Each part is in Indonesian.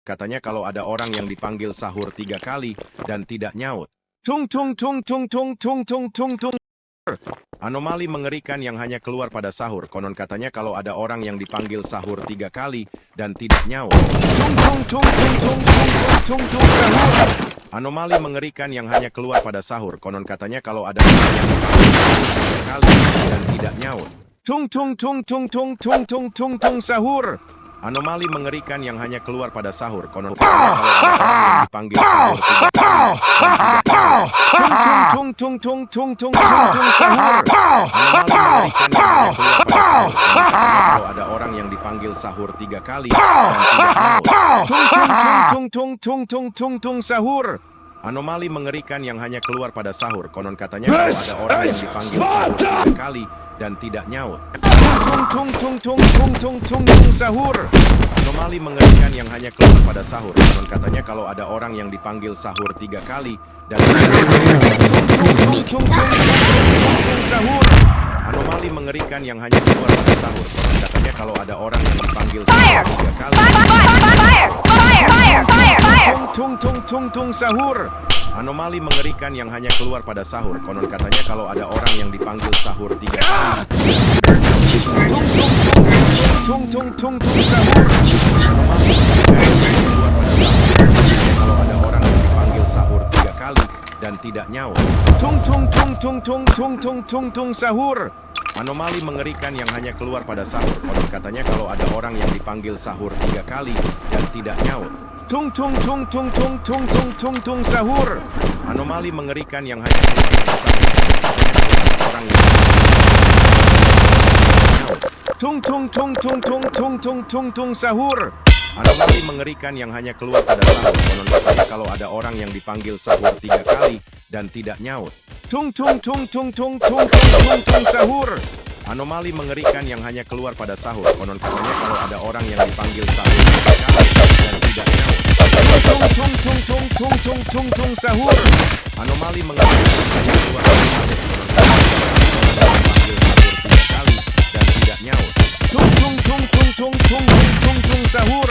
katanya kalau ada orang yang dipanggil sahur 3 kali dan tidak nyaut. Tung tung tung tung tung tung tung tung tung. Anomali mengerikan yang hanya keluar pada sahur. Konon katanya kalau ada orang yang dipanggil sahur 3 kali dan tidak nyaut. Tung tung tung tung tung tung tung tung sahur. Anomali mengerikan yang hanya keluar pada sahur. Konon katanya kalau ada orang yang dipanggil sahur 3 kali dan tidak nyaut. Tung tung tung tung tung tung tung tung tung sahur. Anomali mengerikan yang hanya keluar pada sahur. Konon katanya kalau ada orang yang dipanggil sahur 3 kali dan tidak nyaut. Tung tung tung tung tung tung tung sahur. Anomali mengerikan yang hanya keluar pada sahur. Konon katanya kalau ada orang yang dipanggil sahur 3 kali dan tidak nyaut. Tung tung tung tung tung tung sahur. Anomali mengerikan yang hanya keluar pada sahur. Konon katanya kalau ada orang yang dipanggil sahur 3 kali dan tidak nyaut. Tung tung tung tung tung tung tung sahur. Anomali mengerikan yang hanya keluar pada sahur. Konon katanya kalau ada orang yang dipanggil sahur 3 kali dan tidak nyaut. Tung tung tung tung sahur. Anomali mengerikan yang hanya keluar pada sahur. Konon katanya kalau ada orang yang dipanggil sahur 3 kali. Tung tung tung tung sahur. Anomali mengerikan yang hanya keluar pada sahur. Konon katanya kalau ada orang yang dipanggil sahur 3 kali. Tung tung tung tung sahur. Anomali keluar pada sahur. Kalau ada orang yang dipanggil sahur 3 kali dan tidak nyaut. Tung tung tung tung tung tung tung tung tung sahur. Anomali mengerikan yang hanya keluar pada sahur. Konon katanya kalau ada orang yang dipanggil sahur 3 kali dan tidak nyaut. Tung tung tung tung tung tung tung tung tung sahur. Anomali mengerikan yang hanya keluar pada sahur. Orang yang tung tung tung tung tung tung tung tung tung sahur. Anomali mengerikan yang hanya keluar pada sahur. Konon katanya kalau ada orang yang dipanggil sahur 3 kali dan tidak nyaut. Tung tung tung tung tung tung tung tung sahur. Anomali mengerikan yang hanya keluar pada sahur. Konon katanya kalau ada orang yang dipanggil sahur 3 kali dan tidak nyaut. Tung tung tung tung tung tung tung tung sahur. Anomali mengerikan yang hanya keluar pada sahur. Dipanggil sahur 3 kali dan tidak nyaut. Tung tung tung tung tung tung tung tung tung sahur.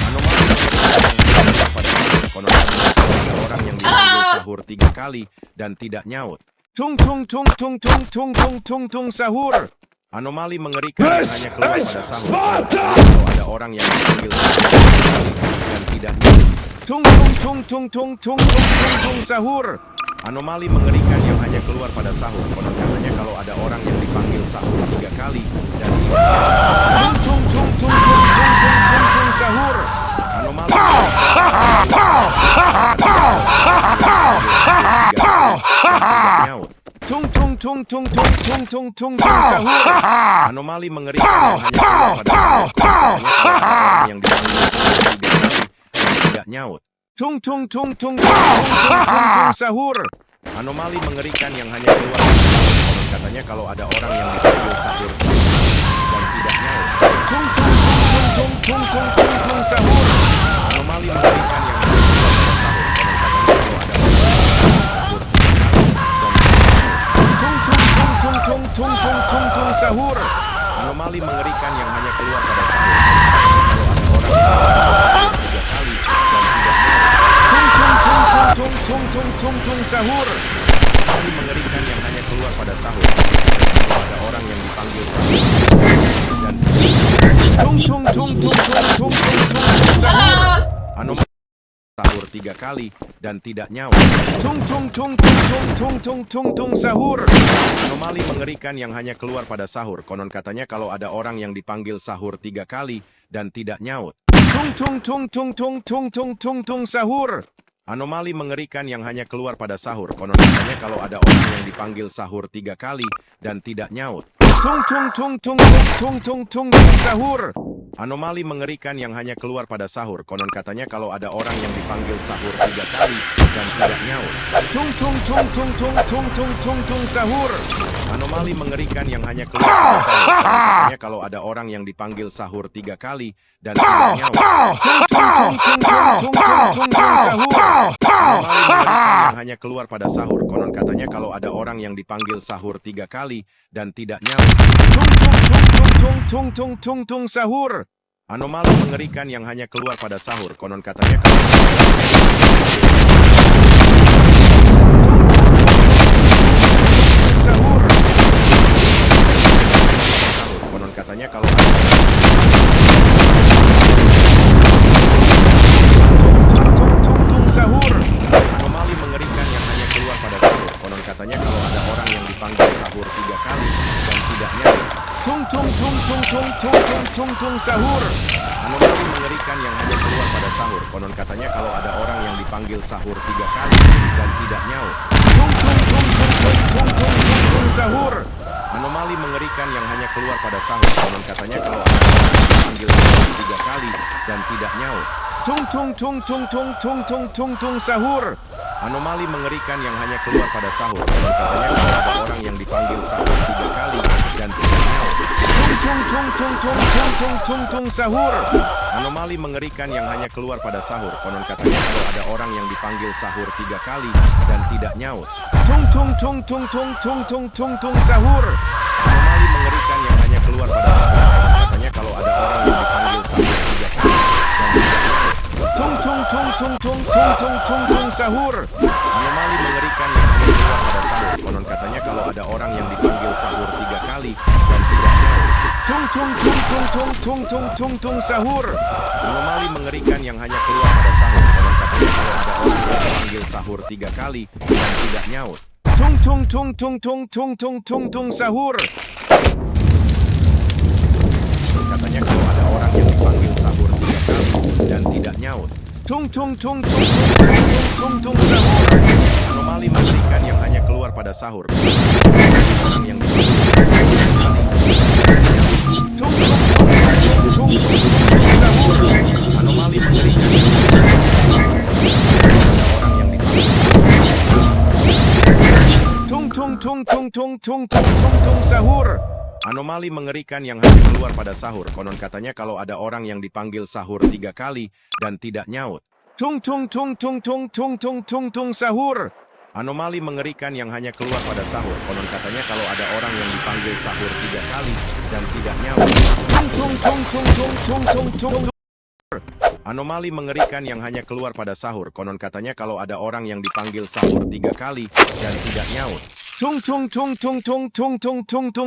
Anomali mengerikan yang hanya keluar pada sahur. Konon katanya kalau ada orang yang dipanggil sahur 3 kali dan tidak nyaut. Tung tung tung tung tung tung tung tung tung sahur. Anomali mengerikan yang hanya keluar pada sahur. Kalau ada orang yang dipanggil sahur 3 kali dan tidak nyaut. Tung tung tung tung tung tung tung tung sahur. Anomali mengerikan yang hanya keluar pada sahur. Konon katanya kalau ada orang yang dipanggil sahur 3 kali dan tidak nyaut. Tung tung tung tung tung tung tung tung sahur. Anomali tung tung tung tung tung tung tung tung sahur. Anomali mengerikan yang hanya keluar pada sahur. Yang dipanggil sahur 3 kali dan tidak nyaut. Tung tung tung tung tung tung tung sahur. Anomali mengerikan yang hanya keluar pada sahur. Katanya kalau ada orang yang dipanggil sahur 3 kali dan tidak nyaut. Tung tung tung tung tung tung tung tung sahur. Anomali mengerikan yang hanya keluar pada sahur. Katanya kalau ada orang yang dipanggil sahur 3 kali dan tidak nyaut. Tung tung tung tung tung tung tung tung tung sahur. Anomali mengerikan yang hanya keluar pada sahur. Kalau ada orang yang dipanggil sahur 3 kali dan tidak nyaut. Tung tung tung tung tung tung tung tung sahur. Anomali mengerikan yang hanya keluar pada sahur. Kalau ada orang yang dipanggil sahur dan tung tung tung tung tung tung tung sahur. Anomali sahur 3 kali dan tidak nyaut. Tung tung tung tung tung tung tung tung sahur. Anomali mengerikan yang hanya keluar pada sahur. Konon katanya kalau ada orang yang dipanggil sahur 3 kali dan tidak nyaut. Tung tung tung tung tung tung tung tung tung sahur. Anomali mengerikan yang hanya keluar pada sahur. Konon katanya kalau ada orang yang dipanggil sahur 3 kali dan tidak nyaut. Tung tung tung tung tung tung tung tung sahur. Anomali mengerikan yang hanya keluar pada sahur. Konon katanya kalau ada orang yang dipanggil sahur 3 kali dan tidak nyaut. Tung tung tung tung tung tung tung tung tung sahur. Anomali mengerikan yang hanya keluar pada sahur. Konon katanya kalau ada orang yang dipanggil sahur 3 kali dan tidak nyaut. Tung tung tung tung tung tung tung sahur. Anomali mengerikan yang hanya keluar pada sahur. Konon katanya kalau ada orang yang dipanggil sahur 3 kali dan tidak nyaut. Tung tung tung tung tung tung tung tung sahur. Anomali mengerikan yang hanya keluar pada sahur. Konon katanya kalau sahur. Konon katanya kalau sahur. Anomali mengerikan yang hanya keluar pada sahur. Konon katanya kalau ada orang yang dipanggil sahur 3 kali dan tidak nyaut. Sahur. Anomali mengerikan yang hanya keluar pada sahur. Konon katanya kalau ada orang yang dipanggil sahur 3 kali dan tidak nyaut. Sahur. Anomali mengerikan yang hanya keluar pada sahur. Konon katanya kalau ada orang yang dipanggil sahur 3 kali dan tidak nyaut. Sahur. Anomali mengerikan yang hanya keluar pada sahur. Konon katanya kalau ada orang yang dipanggil sahur 3 kali dan tidak nyaut. Sahur. Anomali mengerikan yang hanya keluar pada sahur. Konon katanya kalau ada orang yang dipanggil sahur 3 kali dan tidak nyaut. Sahur. Anomali mengerikan yang hanya keluar pada sahur. Konon katanya kalau ada orang yang dipanggil sahur 3 kali dan tidak nyaut. Sahur. Anomali mengerikan yang hanya keluar pada sahur. Konon katanya kalau ada orang yang dipanggil sahur 3 kali dan tidak nyaut. Sahur. Anomali mengerikan yang hanya keluar pada sahur. Konon katanya kalau ada orang yang dipanggil sahur 3 kali dan tidak nyaut. Sahur. Katanya kalau ada orang yang dipanggil sahur 3 kali dan tidak nyaut. Sahur. Anomali mengerikan yang hanya keluar pada sahur. Orang yang dipanggil sahur. Anomali mengerikan orang yang dipanggil sahur. Anomali mengerikan yang hanya keluar pada sahur. Konon katanya kalau ada orang yang dipanggil sahur 3 kali dan tidak nyaut. Sahur. Anomali mengerikan yang hanya keluar pada sahur. Konon katanya kalau ada orang yang dipanggil sahur 3 kali dan tidak nyaut. Anomali mengerikan yang hanya keluar pada sahur. Konon katanya kalau ada orang yang dipanggil sahur 3 kali dan tidak nyaut.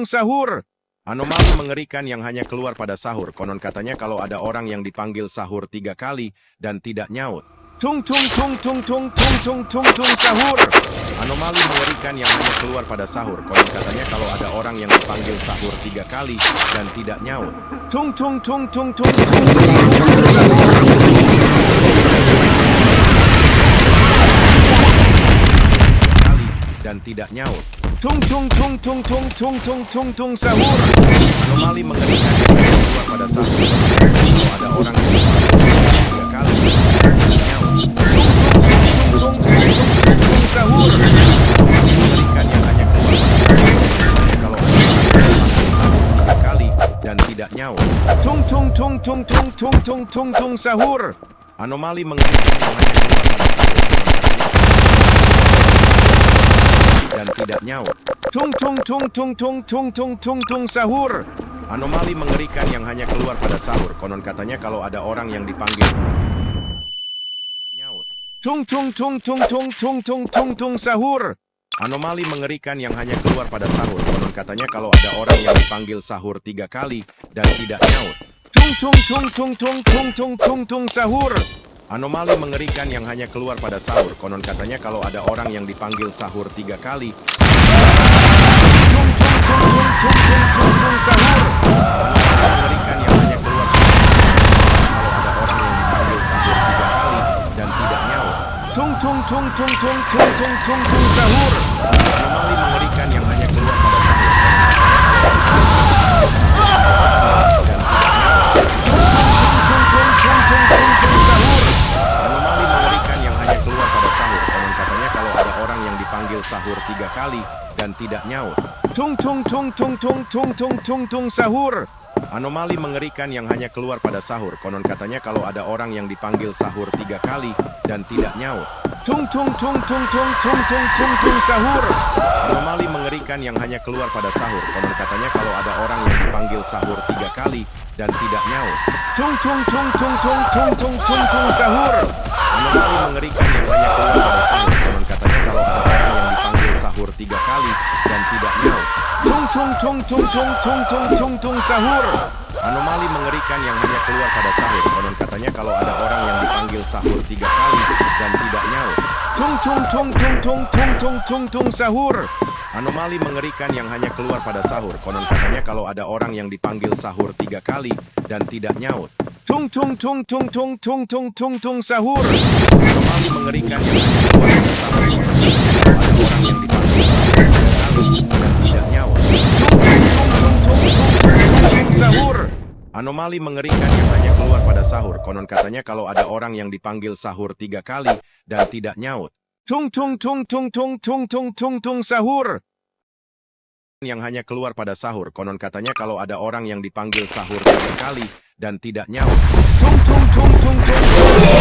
Sahur. Anomali mengerikan yang hanya keluar pada sahur. Konon katanya kalau ada orang yang dipanggil sahur 3 kali dan tidak nyaut. Sahur. Anomali mengerikan yang hanya keluar pada sahur. Konon katanya kalau ada orang yang dipanggil sahur 3 kali dan tidak nyaut. Dan tidak nyaut. Sahur. Anomali mengerikan yang hanya keluar pada sahur. Kalau ada orang yang dipanggil 3 kali dan tidak nyaut. Sahur. Anomali mengerikan yang hanya keluar pada sahur. Kalau ada orang yang dipanggil sahur 3 kali dan tidak nyaut. Sahur. Anomali mengerikan yang hanya keluar pada sahur. Dan tidak nyaut. Sahur. Anomali mengerikan yang hanya keluar pada sahur. Konon katanya kalau ada orang yang dipanggil tidak nyaut. Sahur. Anomali mengerikan yang hanya keluar pada sahur. Konon katanya kalau ada orang yang dipanggil sahur 3 kali dan tidak nyaut. Sahur. Anomali mengerikan yang hanya keluar pada sahur. Konon katanya kalau ada orang yang dipanggil sahur 3 kali. Sahur. Anomali mengerikan yang hanya keluar pada sahur. Kalau ada orang yang dipanggil sahur 3 kali dan tidak nyaut. Sahur. Anomali mengerikan yang hanya keluar pada sahur. Dan tidak nyaut. Anomali mengerikan yang hanya keluar pada sahur. Konon katanya kalau ada orang yang dipanggil sahur 3 kali dan tidak nyaut. Sahur. Anomali mengerikan yang hanya keluar pada sahur. Konon katanya kalau ada orang yang dipanggil sahur 3 kali dan tidak nyaut. Sahur. Anomali mengerikan yang hanya keluar pada sahur. Konon katanya kalau ada orang yang dipanggil sahur 3 kali dan tidak nyaut. Tung tung tung tung tung tung tung tung tung sahur. Anomali mengerikan yang hanya keluar pada sahur. Konon katanya kalau ada orang yang dipanggil sahur 3 kali dan tidak nyaut. Tung tung tung tung tung tung tung tung tung sahur. Anomali mengerikan yang hanya keluar pada sahur. Konon katanya kalau ada orang yang dipanggil sahur 3 kali dan tidak nyaut. Tung tung tung tung tung tung tung tung tung sahur. Anomali mengerikan yang hanya keluar pada sahur. Konon katanya kalau ada orang yang dipanggil sahur 3 kali dan tidak nyaut. Tung tung tung tung tung tung tung tung tung sahur. Anomali mengerikan yang hanya keluar pada sahur. Kalau ada orang yang dipanggil sahur 3 kali dan tidak nyaut. Tung tung tung tung tung tung tung sahur. Anomali mengerikan yang hanya keluar pada sahur. Konon katanya kalau ada orang yang dipanggil sahur 3 kali dan tidak nyaut. Tung tung tung tung tung tung tung tung tung sahur. Yang hanya keluar pada sahur. Konon katanya kalau ada orang yang dipanggil sahur 3 kali dan tidak nyaut. Tung tung tung tung tung tung.